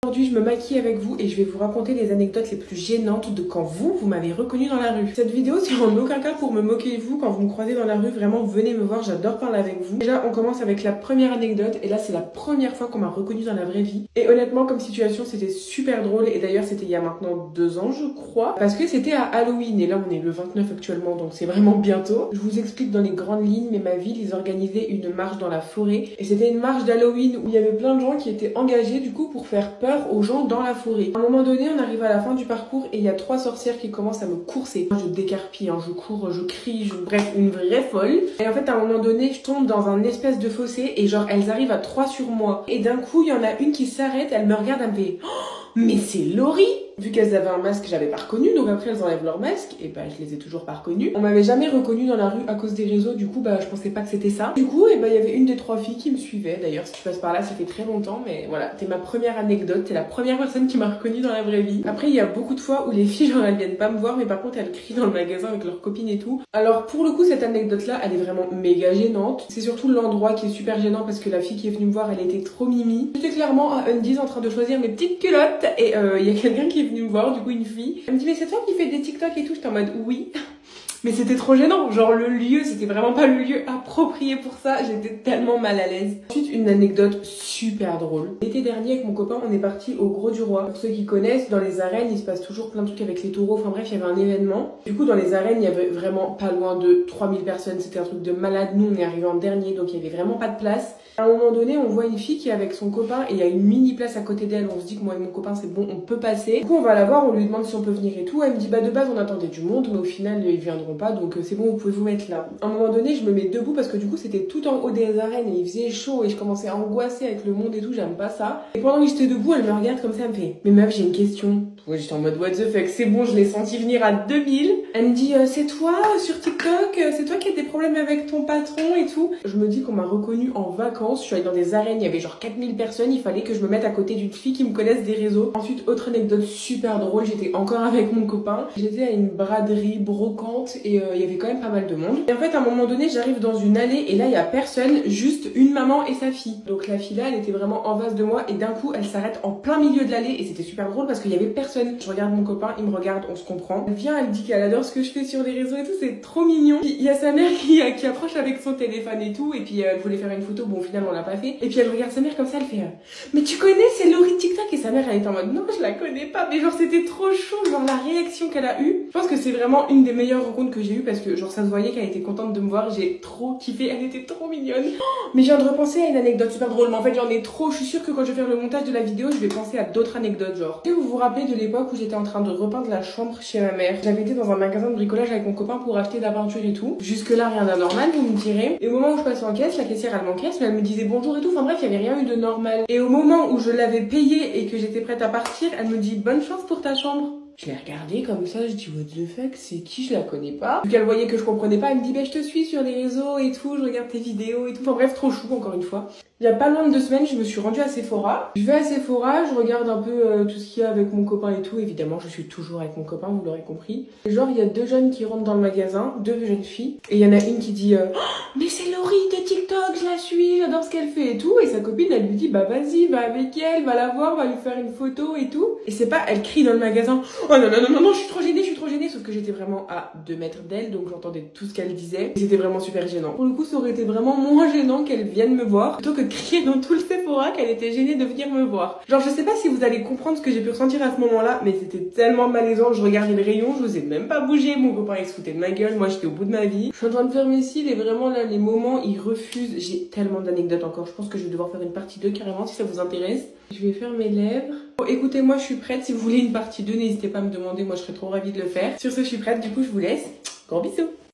Aujourd'hui, je me maquille avec vous et je vais vous raconter les anecdotes les plus gênantes de quand vous m'avez reconnu dans la rue. Cette vidéo, c'est en aucun cas pour me moquer de vous. Quand vous me croisez dans la rue, vraiment, venez me voir, j'adore parler avec vous. Déjà, on commence avec la première anecdote et là, c'est la première fois qu'on m'a reconnu dans la vraie vie. Et honnêtement, comme situation, c'était super drôle et d'ailleurs, c'était il y a maintenant 2 ans, je crois, parce que c'était à Halloween et là, on est le 29 actuellement, donc c'est vraiment bientôt. Je vous explique dans les grandes lignes, mais ma ville, ils organisaient une marche dans la forêt et c'était une marche d'Halloween où il y avait plein de gens qui étaient engagés du coup pour faire peur aux gens dans la forêt. À un moment donné, on arrive à la fin du parcours et il y a 3 sorcières qui commencent à me courser. Je décarpille, je cours, je crie, bref, une vraie folle. Et en fait, à un moment donné, je tombe dans un espèce de fossé et genre, elles arrivent à 3 sur moi. Et d'un coup, il y en a une qui s'arrête, elle me regarde, elle me fait oh, mais c'est Laurie! Vu qu'elles avaient un masque, j'avais pas reconnu, donc après elles enlèvent leur masque, et bah je les ai toujours pas reconnues. On m'avait jamais reconnue dans la rue à cause des réseaux, du coup bah je pensais pas que c'était ça. Du coup, il y avait une des 3 filles qui me suivait, d'ailleurs si tu passes par là, ça fait très longtemps, mais voilà, t'es ma première anecdote, t'es la première personne qui m'a reconnue dans la vraie vie. Après il y a beaucoup de fois où les filles genre elles viennent pas me voir, mais par contre elles crient dans le magasin avec leurs copines et tout. Alors pour le coup cette anecdote là, elle est vraiment méga gênante. C'est surtout l'endroit qui est super gênant parce que la fille qui est venue me voir, elle était trop mimi. J'étais clairement à Undies en train de choisir mes petites culottes et il y a quelqu'un qui est venu me voir, du coup une fille. Elle me dit mais c'est toi qui fais des TikTok et tout. J'étais en mode oui. Mais c'était trop gênant, genre le lieu, c'était vraiment pas le lieu approprié pour ça, j'étais tellement mal à l'aise. Ensuite, une anecdote super drôle. L'été dernier, avec mon copain, on est parti au Gros du Roi. Pour ceux qui connaissent, dans les arènes, il se passe toujours plein de trucs avec les taureaux, enfin bref, il y avait un événement. Du coup, dans les arènes, il y avait vraiment pas loin de 3000 personnes, c'était un truc de malade. Nous, on est arrivés en dernier, donc il y avait vraiment pas de place. À un moment donné, on voit une fille qui est avec son copain et il y a une mini place à côté d'elle. On se dit que moi et mon copain, c'est bon, on peut passer. Du coup, on va la voir, on lui demande si on peut venir et tout. Elle me dit, bah de base, on attendait du monde, mais au final, ils viendront pas, donc c'est bon, vous pouvez vous mettre là. À un moment donné, je me mets debout parce que du coup, c'était tout en haut des arènes et il faisait chaud et je commençais à angoisser avec le monde et tout, j'aime pas ça. Et pendant que j'étais debout, elle me regarde comme ça, elle me fait, mais meuf, j'ai une question. Ouais, j'étais en mode what the fuck, c'est bon, je l'ai senti venir à 2000. Elle me dit, c'est toi sur TikTok, c'est toi qui as des problèmes avec ton patron et tout. Je me dis qu'on m'a reconnue en vacances, je suis allée dans des arènes, il y avait genre 4000 personnes, il fallait que je me mette à côté d'une fille qui me connaisse des réseaux. Ensuite, autre anecdote super drôle, j'étais encore avec mon copain. J'étais à une braderie brocante et il y avait quand même pas mal de monde. Et en fait, à un moment donné, j'arrive dans une allée et là, il y a personne, juste une maman et sa fille. Donc la fille là, elle était vraiment en face de moi et d'un coup, elle s'arrête en plein milieu de l'allée et c'était super drôle parce qu'il y avait personne. Je regarde mon copain, il me regarde, on se comprend. Elle vient, elle dit qu'elle adore ce que je fais sur les réseaux et tout, c'est trop mignon. Puis il y a sa mère qui approche avec son téléphone et tout et puis elle voulait faire une photo, bon au final on l'a pas fait. Et puis elle regarde sa mère comme ça, elle fait mais tu connais, c'est Laurie TikTok. Et sa mère elle était en mode non, je la connais pas. Mais genre c'était trop chaud, genre la réaction qu'elle a eue. Je pense que c'est vraiment une des meilleures rencontres que j'ai eues parce que genre ça se voyait qu'elle était contente de me voir, j'ai trop kiffé, elle était trop mignonne. Mais je viens de repenser à une anecdote super drôle, mais en fait j'en ai trop, je suis sûre que quand je vais faire le montage de la vidéo, je vais penser à d'autres anecdotes genre. Est-ce que vous vous rappelez de l'époque où j'étais en train de repeindre la chambre chez ma mère? J'avais été dans un magasin de bricolage avec mon copain pour acheter de la peinture et tout. Jusque là rien d'anormal, vous me direz. Et au moment où je passe en caisse, la caissière elle m'encaisse, mais elle me disait bonjour et tout, enfin bref, il y avait rien eu de normal. Et au moment où je l'avais payé et que j'étais prête à partir, elle me dit bonne chance pour ta chambre. Je l'ai regardée comme ça, je dis what the fuck, c'est qui, je la connais pas. Vu qu'elle voyait que je comprenais pas, elle me dit bah je te suis sur les réseaux et tout, je regarde tes vidéos et tout. Enfin bref, trop chou encore une fois. Il y a pas loin de 2 semaines, je me suis rendue à Sephora. Je vais à Sephora, je regarde un peu tout ce qu'il y a avec mon copain et tout. Évidemment, je suis toujours avec mon copain, vous l'aurez compris. Genre, il y a 2 jeunes qui rentrent dans le magasin, 2 jeunes filles. Et il y en a une qui dit oh, mais c'est Laurie de TikTok, je la suis, j'adore ce qu'elle fait et tout. Et sa copine, elle lui dit bah vas-y, va avec elle, va la voir, va lui faire une photo et tout. Et c'est pas, elle crie dans le magasin oh non, non, non, non, non, je suis trop gênée, je suis trop gênée. Sauf que j'étais vraiment à 2 mètres d'elle, donc j'entendais tout ce qu'elle disait. Et c'était vraiment super gênant. Pour le coup, ça aurait été vraiment moins gênant qu'elle vienne me voir, plutôt que de crier dans tout le Sephora qu'elle était gênée de venir me voir. Genre, je sais pas si vous allez comprendre ce que j'ai pu ressentir à ce moment-là, mais c'était tellement malaisant. Je regardais le rayon, je n'osais même pas bouger. Mon copain, il se foutait de ma gueule. Moi, j'étais au bout de ma vie. Je suis en train de faire mes cils et vraiment là, les moments, ils refusent. J'ai tellement d'anecdotes encore. Je pense que je vais devoir faire une partie 2 carrément si ça vous intéresse. Je vais faire mes lèvres. Bon, écoutez, moi, je suis prête. Si vous voulez une partie 2, n'hésitez pas à me demander. Moi, je serais trop ravie de le faire. Sur ce, je suis prête. Du coup, je vous laisse. Gros bisous.